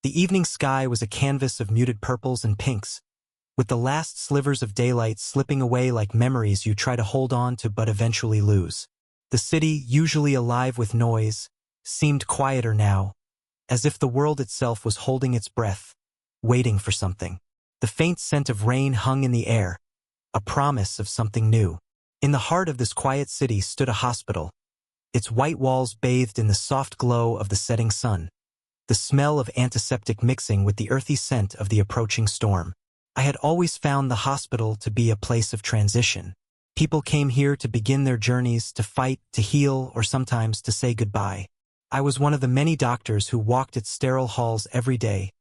The evening sky was a canvas of muted purples and pinks, with the last slivers of daylight slipping away like memories you try to hold on to but eventually lose. The city, usually alive with noise, seemed quieter now, as if the world itself was holding its breath, waiting for something. The faint scent of rain hung in the air, a promise of something new. In the heart of this quiet city stood a hospital, its white walls bathed in the soft glow of the setting sun, the smell of antiseptic mixing with the earthy scent of the approaching storm. I had always found the hospital to be a place of transition. People came here to begin their journeys, to fight, to heal, or sometimes to say goodbye. I was one of the many doctors who walked its sterile halls every day,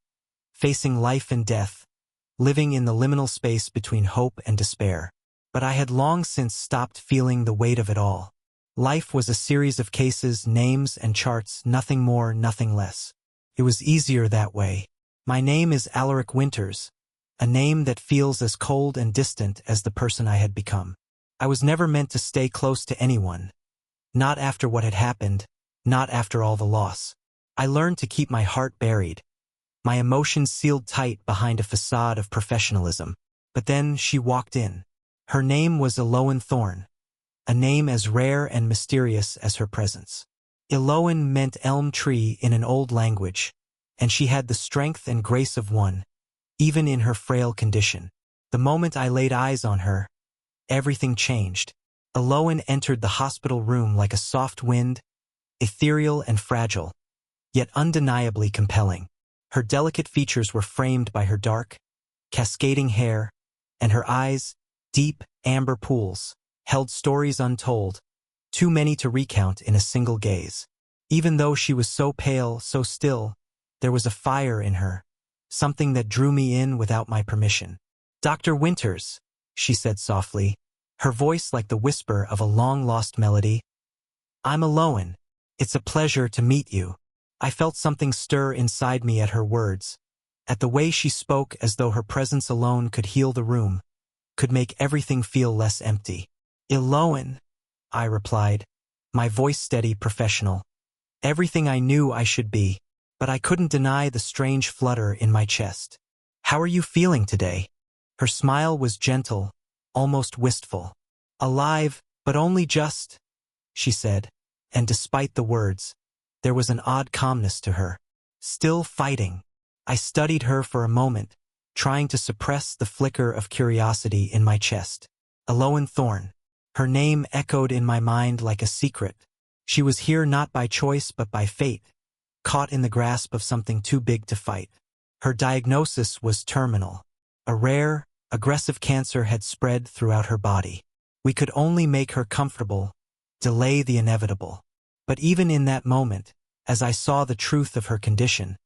facing life and death, living in the liminal space between hope and despair. But I had long since stopped feeling the weight of it all. Life was a series of cases, names, and charts, nothing more, nothing less. It was easier that way. My name is Alaric Winters, a name that feels as cold and distant as the person I had become. I was never meant to stay close to anyone. Not after what had happened, not after all the loss. I learned to keep my heart buried, my emotions sealed tight behind a facade of professionalism. But then she walked in. Her name was Elowen Thorne, a name as rare and mysterious as her presence. Elowen meant elm tree in an old language, and she had the strength and grace of one, even in her frail condition. The moment I laid eyes on her, everything changed. Elowen entered the hospital room like a soft wind, ethereal and fragile, yet undeniably compelling. Her delicate features were framed by her dark, cascading hair, and her eyes, deep amber pools, held stories untold, too many to recount in a single gaze. Even though she was so pale, so still, there was a fire in her, something that drew me in without my permission. "Dr. Winters," she said softly, her voice like the whisper of a long-lost melody. "I'm Elowen. It's a pleasure to meet you." I felt something stir inside me at her words, at the way she spoke, as though her presence alone could heal the room, could make everything feel less empty. "Elowen," I replied, my voice steady, professional. Everything I knew I should be, but I couldn't deny the strange flutter in my chest. "How are you feeling today?" Her smile was gentle, almost wistful. "Alive, but only just," she said, and despite the words, there was an odd calmness to her. "Still fighting." I studied her for a moment, trying to suppress the flicker of curiosity in my chest. Elowen Thorne. Her name echoed in my mind like a secret. She was here not by choice but by fate, caught in the grasp of something too big to fight. Her diagnosis was terminal. A rare, aggressive cancer had spread throughout her body. We could only make her comfortable, delay the inevitable. But even in that moment, as I saw the truth of her condition,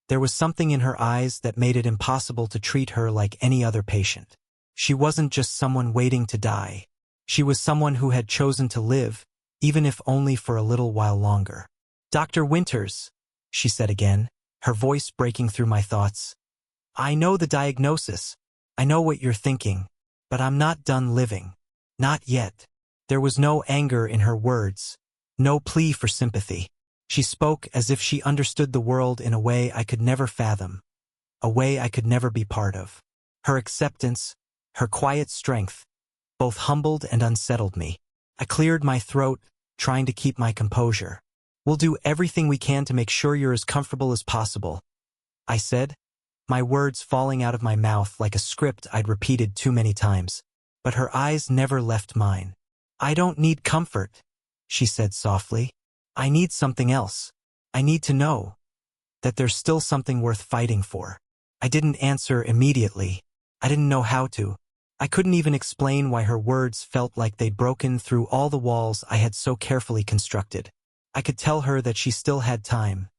there was something in her eyes that made it impossible to treat her like any other patient. She wasn't just someone waiting to die. She was someone who had chosen to live, even if only for a little while longer. "Dr. Winters," she said again, her voice breaking through my thoughts. "I know the diagnosis. I know what you're thinking, but I'm not done living. Not yet." There was no anger in her words, no plea for sympathy. She spoke as if she understood the world in a way I could never fathom, a way I could never be part of. Her acceptance, her quiet strength, both humbled and unsettled me. I cleared my throat, trying to keep my composure. "We'll do everything we can to make sure you're as comfortable as possible," I said, my words falling out of my mouth like a script I'd repeated too many times. But her eyes never left mine. "I don't need comfort," she said softly. "I need something else. I need to know that there's still something worth fighting for." I didn't answer immediately. I didn't know how to. I couldn't even explain why her words felt like they'd broken through all the walls I had so carefully constructed. I could tell her that she still had time.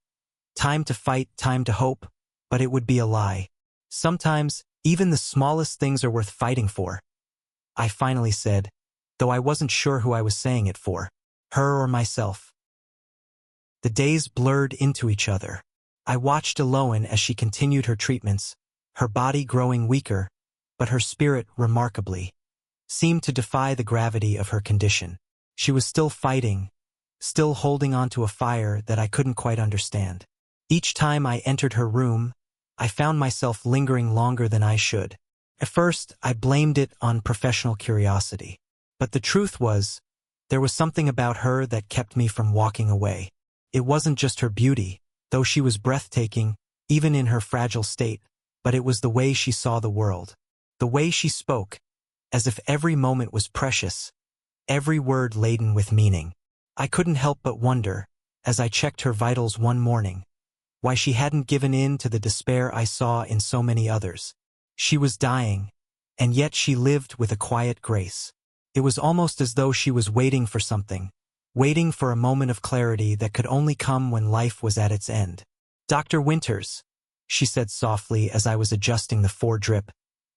Time to fight, time to hope, but it would be a lie. "Sometimes, even the smallest things are worth fighting for," I finally said, though I wasn't sure who I was saying it for, her or myself. The days blurred into each other. I watched Elowen as she continued her treatments, her body growing weaker, but her spirit, remarkably, seemed to defy the gravity of her condition. She was still fighting, still holding on to a fire that I couldn't quite understand. Each time I entered her room, I found myself lingering longer than I should. At first, I blamed it on professional curiosity. But the truth was, there was something about her that kept me from walking away. It wasn't just her beauty, though she was breathtaking, even in her fragile state, but it was the way she saw the world. The way she spoke, as if every moment was precious, every word laden with meaning. I couldn't help but wonder, as I checked her vitals one morning, why she hadn't given in to the despair I saw in so many others. She was dying, and yet she lived with a quiet grace. It was almost as though she was waiting for something, waiting for a moment of clarity that could only come when life was at its end. "Dr. Winters," she said softly as I was adjusting the four-drip,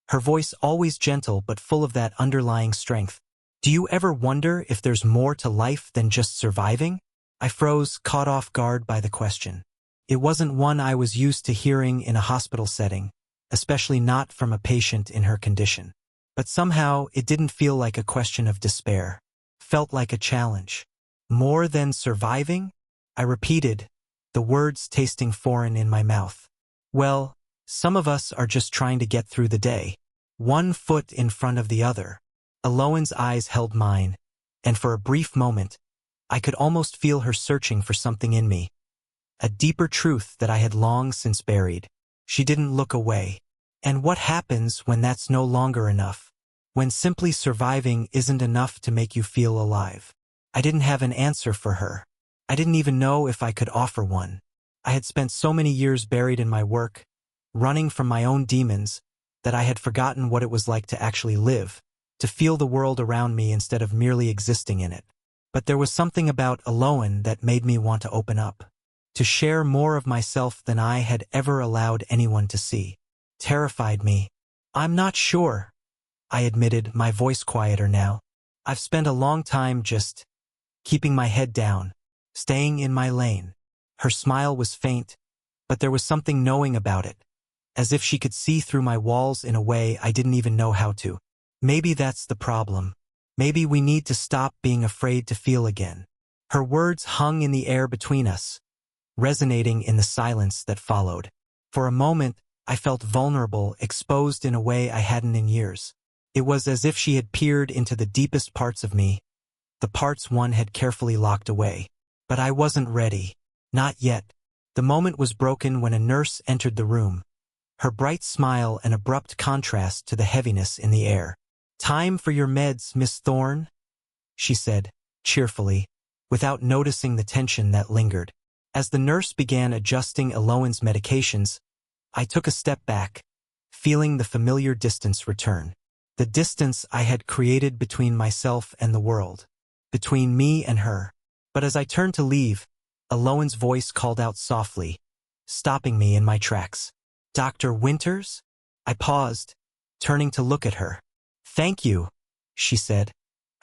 her voice always gentle but full of that underlying strength. "Do you ever wonder if there's more to life than just surviving?" I froze, caught off guard by the question. It wasn't one I was used to hearing in a hospital setting, especially not from a patient in her condition. But somehow it didn't feel like a question of despair. Felt like a challenge. "More than surviving?" I repeated, the words tasting foreign in my mouth. "Well, some of us are just trying to get through the day, one foot in front of the other." Elowen's eyes held mine, and for a brief moment, I could almost feel her searching for something in me, a deeper truth that I had long since buried. She didn't look away. "And what happens when that's no longer enough? When simply surviving isn't enough to make you feel alive?" I didn't have an answer for her. I didn't even know if I could offer one. I had spent so many years buried in my work, running from my own demons, that I had forgotten what it was like to actually live, to feel the world around me instead of merely existing in it. But there was something about Elowen that made me want to open up, to share more of myself than I had ever allowed anyone to see. Terrified me. "I'm not sure," I admitted, my voice quieter now. "I've spent a long time just keeping my head down, staying in my lane." Her smile was faint, but there was something knowing about it, as if she could see through my walls in a way I didn't even know how to. "Maybe that's the problem. Maybe we need to stop being afraid to feel again." Her words hung in the air between us, resonating in the silence that followed. For a moment, I felt vulnerable, exposed in a way I hadn't in years. It was as if she had peered into the deepest parts of me, the parts one had carefully locked away. But I wasn't ready. Not yet. The moment was broken when a nurse entered the room, her bright smile an abrupt contrast to the heaviness in the air. "Time for your meds, Miss Thorne," she said, cheerfully, without noticing the tension that lingered. As the nurse began adjusting Elowen's medications, I took a step back, feeling the familiar distance return. The distance I had created between myself and the world, between me and her. But as I turned to leave, Elowen's voice called out softly, stopping me in my tracks. "Dr. Winters?" I paused, turning to look at her. "Thank you," she said,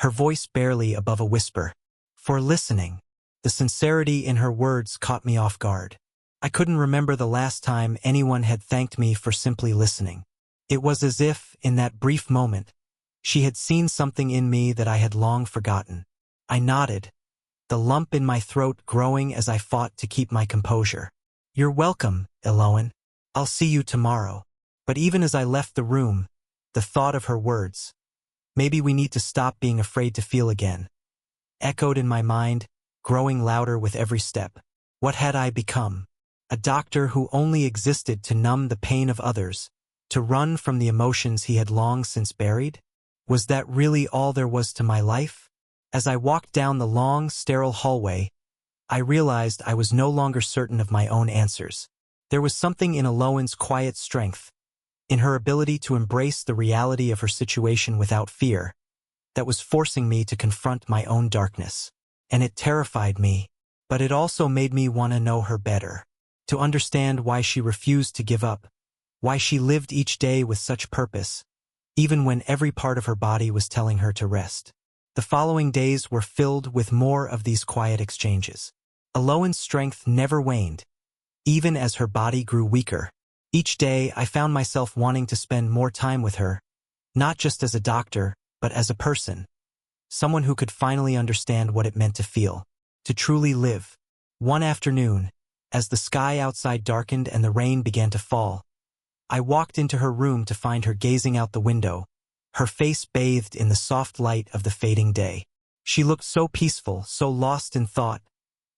her voice barely above a whisper, "for listening." The sincerity in her words caught me off guard. I couldn't remember the last time anyone had thanked me for simply listening. It was as if, in that brief moment, she had seen something in me that I had long forgotten. I nodded, the lump in my throat growing as I fought to keep my composure. "You're welcome, Elowen. I'll see you tomorrow." But even as I left the room, the thought of her words, "Maybe we need to stop being afraid to feel again," echoed in my mind, growing louder with every step. What had I become? A doctor who only existed to numb the pain of others, to run from the emotions he had long since buried? Was that really all there was to my life? As I walked down the long, sterile hallway, I realized I was no longer certain of my own answers. There was something in Elowen's quiet strength, in her ability to embrace the reality of her situation without fear, that was forcing me to confront my own darkness. And it terrified me, but it also made me want to know her better, to understand why she refused to give up, why she lived each day with such purpose, even when every part of her body was telling her to rest. The following days were filled with more of these quiet exchanges. Elowen's strength never waned, even as her body grew weaker. Each day I found myself wanting to spend more time with her, not just as a doctor, but as a person, someone who could finally understand what it meant to feel, to truly live. One afternoon, As the sky outside darkened and the rain began to fall, I walked into her room to find her gazing out the window, her face bathed in the soft light of the fading day. She looked so peaceful, so lost in thought,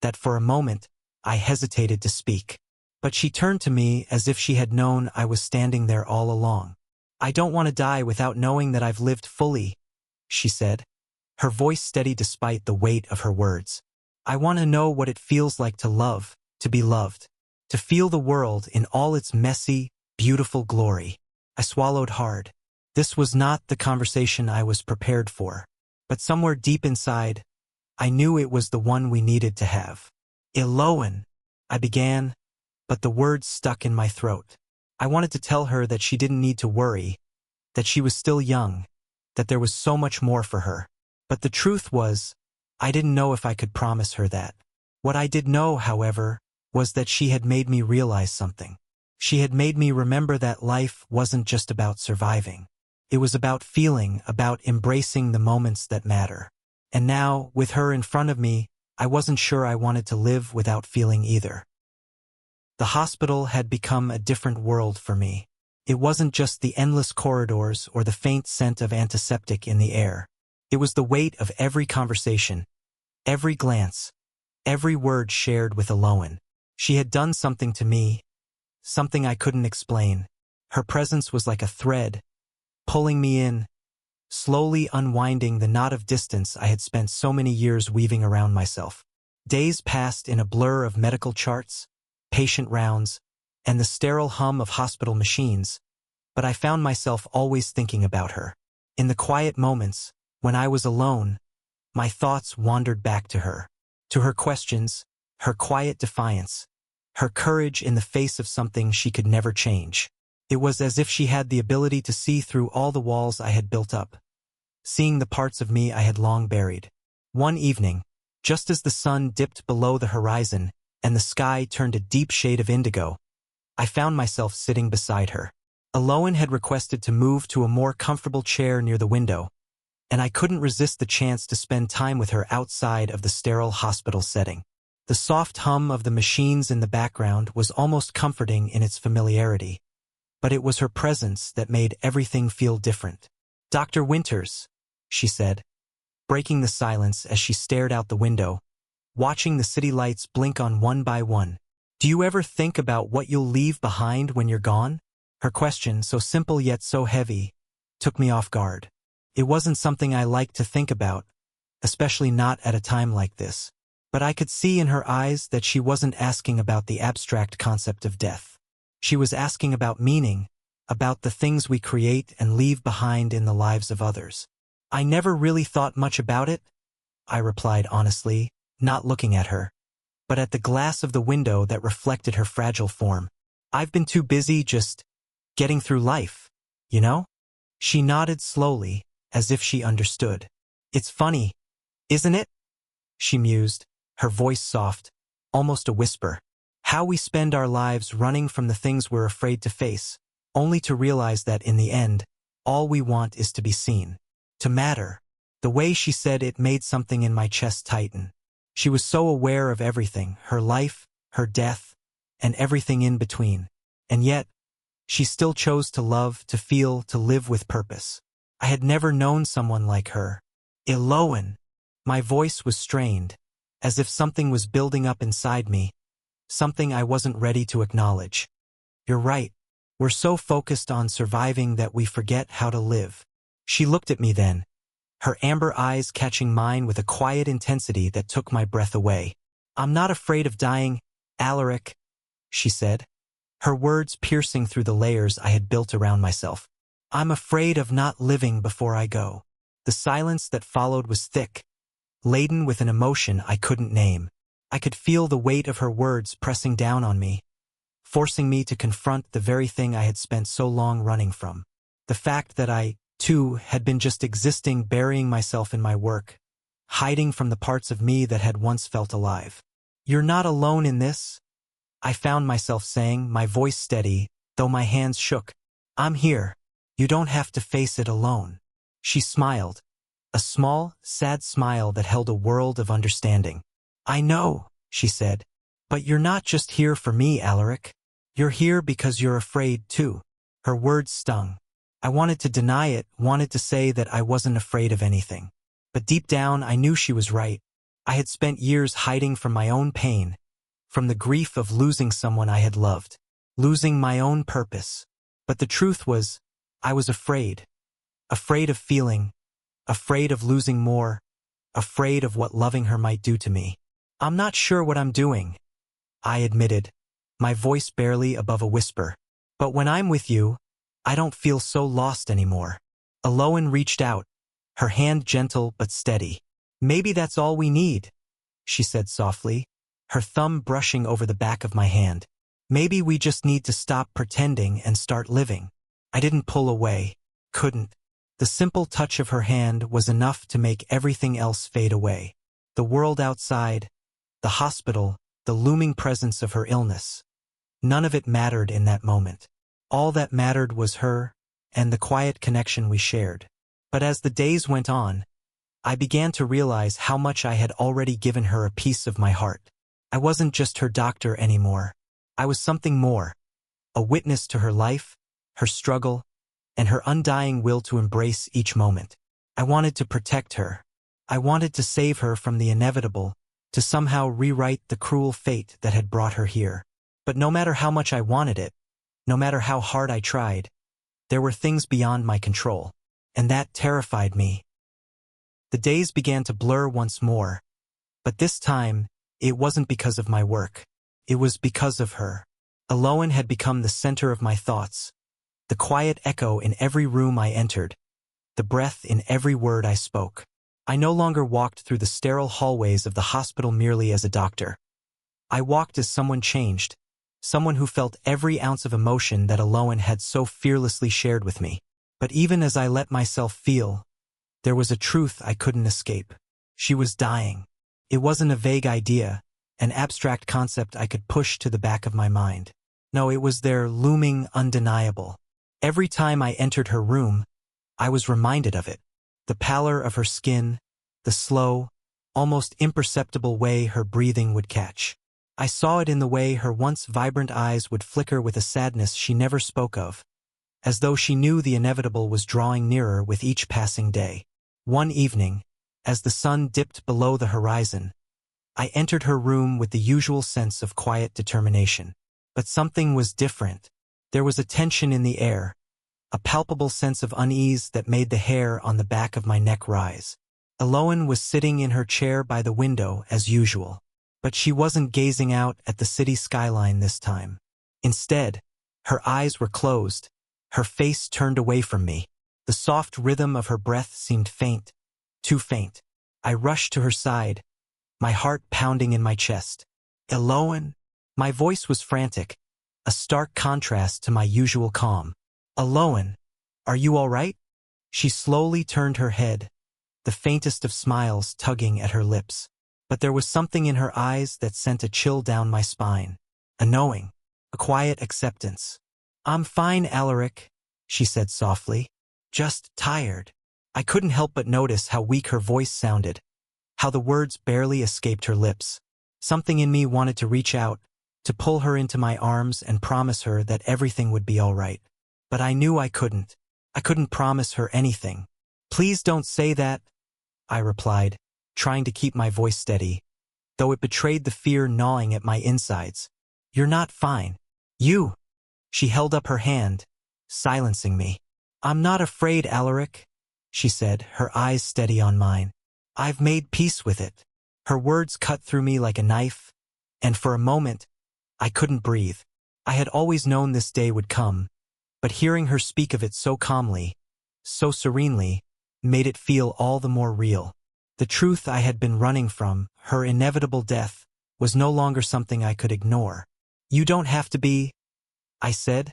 that for a moment, I hesitated to speak. But she turned to me as if she had known I was standing there all along. "I don't want to die without knowing that I've lived fully," she said, her voice steady despite the weight of her words. "I want to know what it feels like to love, to be loved, to feel the world in all its messy, beautiful glory." I swallowed hard. This was not the conversation I was prepared for. But somewhere deep inside, I knew it was the one we needed to have. "Elowen," I began, but the words stuck in my throat. I wanted to tell her that she didn't need to worry, that she was still young, that there was so much more for her. But the truth was, I didn't know if I could promise her that. What I did know, however, was that she had made me realize something. She had made me remember that life wasn't just about surviving. It was about feeling, about embracing the moments that matter. And now, with her in front of me, I wasn't sure I wanted to live without feeling either. The hospital had become a different world for me. It wasn't just the endless corridors or the faint scent of antiseptic in the air. It was the weight of every conversation, every glance, every word shared with Elowen. She had done something to me, something I couldn't explain. Her presence was like a thread, pulling me in, slowly unwinding the knot of distance I had spent so many years weaving around myself. Days passed in a blur of medical charts, patient rounds, and the sterile hum of hospital machines, but I found myself always thinking about her. In the quiet moments, when I was alone, my thoughts wandered back to her questions, her quiet defiance, her courage in the face of something she could never change. It was as if she had the ability to see through all the walls I had built up, seeing the parts of me I had long buried. One evening, just as the sun dipped below the horizon and the sky turned a deep shade of indigo, I found myself sitting beside her. Elowen had requested to move to a more comfortable chair near the window, and I couldn't resist the chance to spend time with her outside of the sterile hospital setting. The soft hum of the machines in the background was almost comforting in its familiarity, but it was her presence that made everything feel different. "Dr. Winters," she said, breaking the silence as she stared out the window, watching the city lights blink on one by one. "Do you ever think about what you'll leave behind when you're gone?" Her question, so simple yet so heavy, took me off guard. It wasn't something I liked to think about, especially not at a time like this. But I could see in her eyes that she wasn't asking about the abstract concept of death. She was asking about meaning, about the things we create and leave behind in the lives of others. "I never really thought much about it," I replied honestly, not looking at her, but at the glass of the window that reflected her fragile form. "I've been too busy just getting through life, you know?" She nodded slowly, as if she understood. "It's funny, isn't it?" she mused, her voice soft, almost a whisper. "How we spend our lives running from the things we're afraid to face, only to realize that in the end, all we want is to be seen, to matter." The way she said it made something in my chest tighten. She was so aware of everything, her life, her death, and everything in between. And yet, she still chose to love, to feel, to live with purpose. I had never known someone like her. "Elowen." My voice was strained, as if something was building up inside me, something I wasn't ready to acknowledge. "You're right. We're so focused on surviving that we forget how to live." She looked at me then, her amber eyes catching mine with a quiet intensity that took my breath away. "I'm not afraid of dying, Alaric," she said, her words piercing through the layers I had built around myself. "I'm afraid of not living before I go." The silence that followed was thick, laden with an emotion I couldn't name. I could feel the weight of her words pressing down on me, forcing me to confront the very thing I had spent so long running from. The fact that I, too, had been just existing, burying myself in my work, hiding from the parts of me that had once felt alive. "You're not alone in this," I found myself saying, my voice steady, though my hands shook. "I'm here. You don't have to face it alone." She smiled, a small, sad smile that held a world of understanding. "I know," she said, But you're not just here for me, Alaric. You're here because you're afraid, too. Her words stung. I wanted to deny it, wanted to say that I wasn't afraid of anything. But deep down, I knew she was right. I had spent years hiding from my own pain, from the grief of losing someone I had loved, losing my own purpose. But the truth was, I was afraid. Afraid of feeling, afraid of losing more, afraid of what loving her might do to me. I'm not sure what I'm doing, I admitted, my voice barely above a whisper. But when I'm with you, I don't feel so lost anymore. Elowen reached out, her hand gentle but steady. Maybe that's all we need, she said softly, her thumb brushing over the back of my hand. Maybe we just need to stop pretending and start living. I didn't pull away, couldn't. The simple touch of her hand was enough to make everything else fade away. The world outside, the hospital, the looming presence of her illness. None of it mattered in that moment. All that mattered was her and the quiet connection we shared. But as the days went on, I began to realize how much I had already given her a piece of my heart. I wasn't just her doctor anymore. I was something more, a witness to her life, her struggle, and her undying will to embrace each moment. I wanted to protect her. I wanted to save her from the inevitable, to somehow rewrite the cruel fate that had brought her here. But no matter how much I wanted it, no matter how hard I tried, there were things beyond my control, and that terrified me. The days began to blur once more, but this time, it wasn't because of my work. It was because of her. Elowen had become the center of my thoughts, the quiet echo in every room I entered, the breath in every word I spoke. I no longer walked through the sterile hallways of the hospital merely as a doctor. I walked as someone changed, someone who felt every ounce of emotion that Elowen had so fearlessly shared with me. But even as I let myself feel, there was a truth I couldn't escape. She was dying. It wasn't a vague idea, an abstract concept I could push to the back of my mind. No, it was there, looming, undeniable. Every time I entered her room, I was reminded of it. The pallor of her skin, the slow, almost imperceptible way her breathing would catch. I saw it in the way her once vibrant eyes would flicker with a sadness she never spoke of, as though she knew the inevitable was drawing nearer with each passing day. One evening, as the sun dipped below the horizon, I entered her room with the usual sense of quiet determination. But something was different. There was a tension in the air, a palpable sense of unease that made the hair on the back of my neck rise. Elowen was sitting in her chair by the window as usual, but she wasn't gazing out at the city skyline this time. Instead, her eyes were closed, her face turned away from me. The soft rhythm of her breath seemed faint, too faint. I rushed to her side, my heart pounding in my chest. Elowen? My voice was frantic, a stark contrast to my usual calm. Elowen, are you all right? She slowly turned her head, the faintest of smiles tugging at her lips. But there was something in her eyes that sent a chill down my spine. A knowing, a quiet acceptance. I'm fine, Alaric, she said softly. Just tired. I couldn't help but notice how weak her voice sounded, how the words barely escaped her lips. Something in me wanted to reach out, to pull her into my arms and promise her that everything would be all right. But I knew I couldn't. I couldn't promise her anything. Please don't say that, I replied, trying to keep my voice steady, though it betrayed the fear gnawing at my insides. You're not fine. You. She held up her hand, silencing me. I'm not afraid, Alaric, she said, her eyes steady on mine. I've made peace with it. Her words cut through me like a knife, and for a moment, I couldn't breathe. I had always known this day would come, but hearing her speak of it so calmly, so serenely, made it feel all the more real. The truth I had been running from, her inevitable death, was no longer something I could ignore. You don't have to be, I said,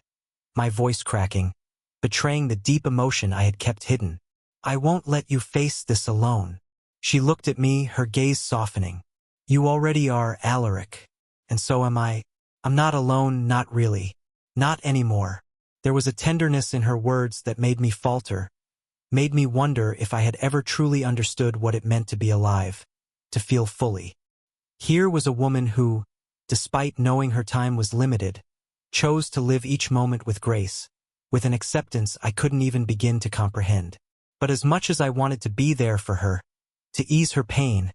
my voice cracking, betraying the deep emotion I had kept hidden. I won't let you face this alone. She looked at me, her gaze softening. You already are, Alaric, and so am I. I'm not alone, not really. Not anymore. There was a tenderness in her words that made me falter, made me wonder if I had ever truly understood what it meant to be alive, to feel fully. Here was a woman who, despite knowing her time was limited, chose to live each moment with grace, with an acceptance I couldn't even begin to comprehend. But as much as I wanted to be there for her, to ease her pain,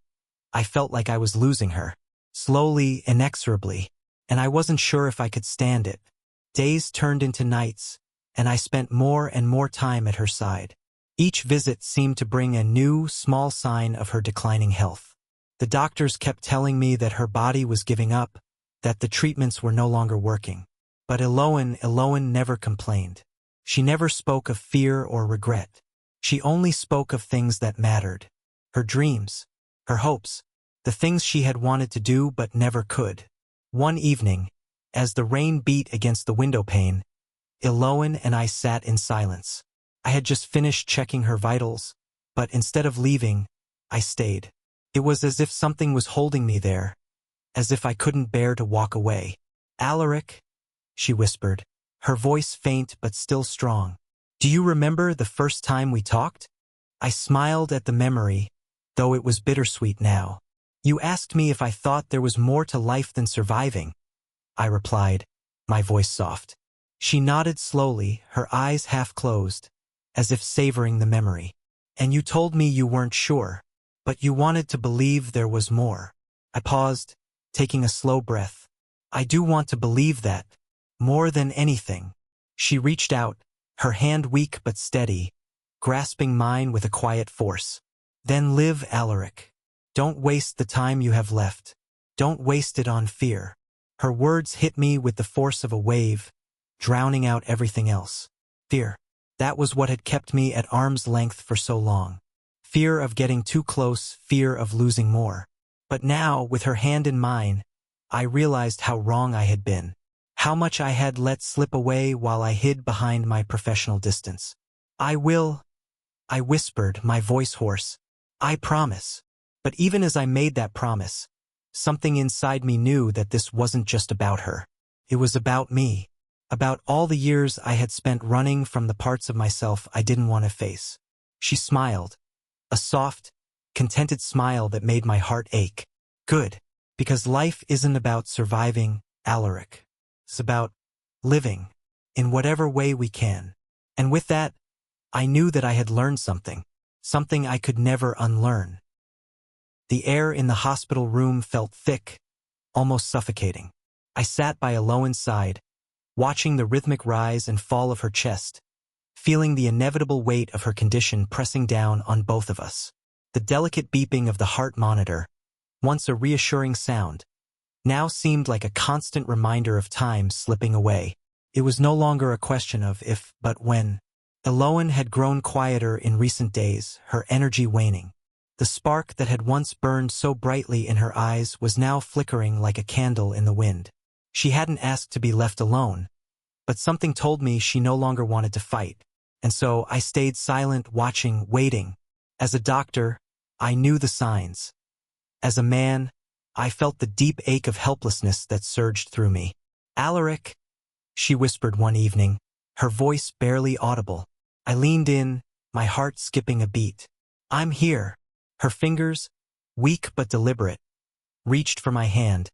I felt like I was losing her, slowly, inexorably, and I wasn't sure if I could stand it. Days turned into nights, and I spent more and more time at her side. Each visit seemed to bring a new, small sign of her declining health. The doctors kept telling me that her body was giving up, that the treatments were no longer working. But Elowen never complained. She never spoke of fear or regret. She only spoke of things that mattered. Her dreams, her hopes, the things she had wanted to do but never could. One evening, as the rain beat against the window pane, Elowen and I sat in silence. I had just finished checking her vitals, but instead of leaving, I stayed. It was as if something was holding me there, as if I couldn't bear to walk away. "Alaric," she whispered, her voice faint but still strong. "Do you remember the first time we talked?" I smiled at the memory, though it was bittersweet now. "You asked me if I thought there was more to life than surviving," I replied, my voice soft. She nodded slowly, her eyes half closed, as if savoring the memory. "And you told me you weren't sure, but you wanted to believe there was more." I paused, taking a slow breath. "I do want to believe that, more than anything." She reached out, her hand weak but steady, grasping mine with a quiet force. "Then live, Alaric. Don't waste the time you have left. Don't waste it on fear." Her words hit me with the force of a wave, drowning out everything else. Fear. That was what had kept me at arm's length for so long. Fear of getting too close, fear of losing more. But now, with her hand in mine, I realized how wrong I had been, how much I had let slip away while I hid behind my professional distance. "I will," I whispered, my voice hoarse. "I promise." But even as I made that promise, something inside me knew that this wasn't just about her. It was about me, about all the years I had spent running from the parts of myself I didn't want to face. She smiled, a soft, contented smile that made my heart ache. "Good, because life isn't about surviving, Alaric. It's about living, in whatever way we can." And with that, I knew that I had learned something I could never unlearn. The air in the hospital room felt thick, almost suffocating. I sat by Elowen's side, watching the rhythmic rise and fall of her chest, feeling the inevitable weight of her condition pressing down on both of us. The delicate beeping of the heart monitor, once a reassuring sound, now seemed like a constant reminder of time slipping away. It was no longer a question of if, but when. Elowen had grown quieter in recent days, her energy waning. The spark that had once burned so brightly in her eyes was now flickering like a candle in the wind. She hadn't asked to be left alone, but something told me she no longer wanted to fight, and so I stayed silent, watching, waiting. As a doctor, I knew the signs. As a man, I felt the deep ache of helplessness that surged through me. "Alaric," she whispered one evening, her voice barely audible. I leaned in, my heart skipping a beat. "I'm here." Her fingers, weak but deliberate, reached for my hand,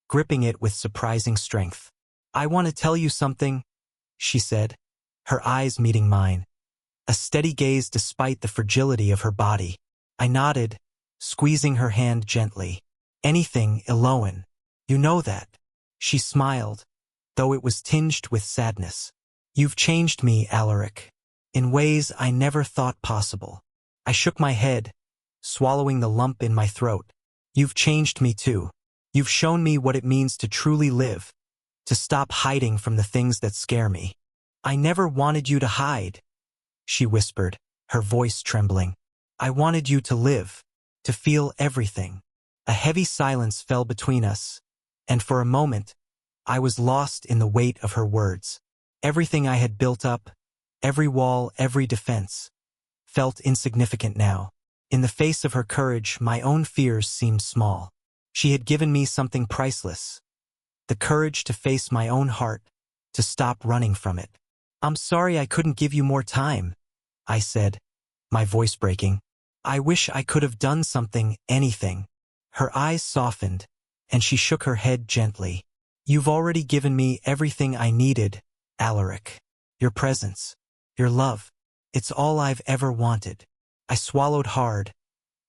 gripping it with surprising strength. "I want to tell you something," she said, her eyes meeting mine, a steady gaze despite the fragility of her body. I nodded, squeezing her hand gently. "Anything, Elowen. You know that." She smiled, though it was tinged with sadness. "You've changed me, Alaric, in ways I never thought possible." I shook my head, swallowing the lump in my throat. "You've changed me too. You've shown me what it means to truly live, to stop hiding from the things that scare me." "I never wanted you to hide," she whispered, her voice trembling. "I wanted you to live, to feel everything." A heavy silence fell between us, and for a moment, I was lost in the weight of her words. Everything I had built up, every wall, every defense, felt insignificant now. In the face of her courage, my own fears seemed small. She had given me something priceless, the courage to face my own heart, to stop running from it. "I'm sorry I couldn't give you more time," I said, my voice breaking. "I wish I could have done something, anything." Her eyes softened, and she shook her head gently. You've already given me everything I needed, Alaric. Your presence, your love, it's all I've ever wanted. I swallowed hard,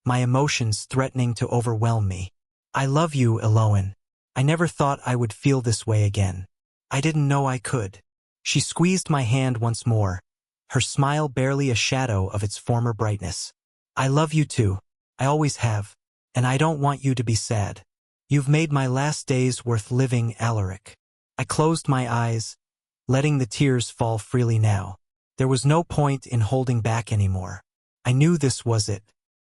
my emotions threatening to overwhelm me. I love you, Elowen. I never thought I would feel this way again. I didn't know I could. She squeezed my hand once more, her smile barely a shadow of its former brightness. I love you too. I always have. And I don't want you to be sad. You've made my last days worth living, Alaric. I closed my eyes, letting the tears fall freely now. There was no point in holding back anymore. I knew this was it,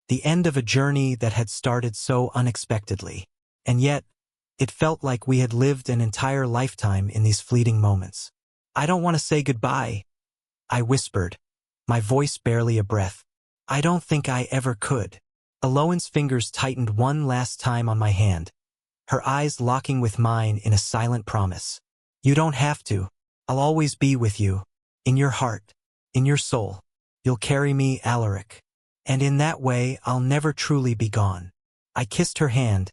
the end of a journey that had started so unexpectedly. And yet, it felt like we had lived an entire lifetime in these fleeting moments. I don't want to say goodbye, I whispered, my voice barely a breath. I don't think I ever could. Elowen's fingers tightened one last time on my hand, her eyes locking with mine in a silent promise. You don't have to. I'll always be with you. In your heart. In your soul. You'll carry me, Alaric. And in that way, I'll never truly be gone. I kissed her hand,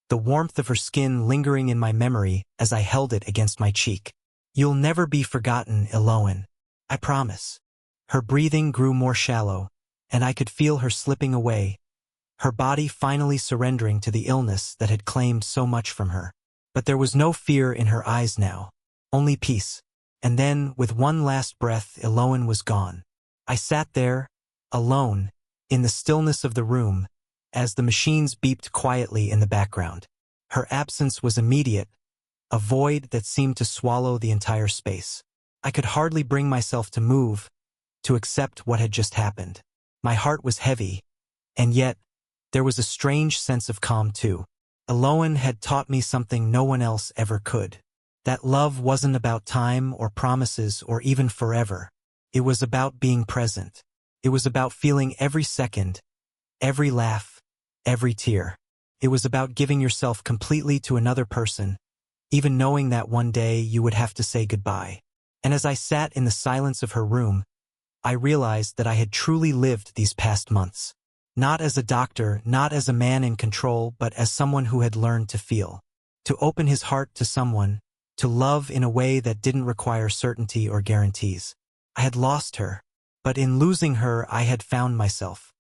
the warmth of her skin lingering in my memory as I held it against my cheek. You'll never be forgotten, Elowen. I promise. Her breathing grew more shallow, and I could feel her slipping away, her body finally surrendering to the illness that had claimed so much from her. But there was no fear in her eyes now, only peace. And then, with one last breath, Elowen was gone. I sat there, alone, in the stillness of the room, as the machines beeped quietly in the background. Her absence was immediate, a void that seemed to swallow the entire space. I could hardly bring myself to move, to accept what had just happened. My heart was heavy, and yet, there was a strange sense of calm too. Elowen had taught me something no one else ever could. That love wasn't about time or promises or even forever. It was about being present. It was about feeling every second, every laugh, every tear. It was about giving yourself completely to another person, even knowing that one day you would have to say goodbye. And as I sat in the silence of her room, I realized that I had truly lived these past months. Not as a doctor, not as a man in control, but as someone who had learned to feel. To open his heart to someone, to love in a way that didn't require certainty or guarantees. I had lost her, but in losing her I had found myself.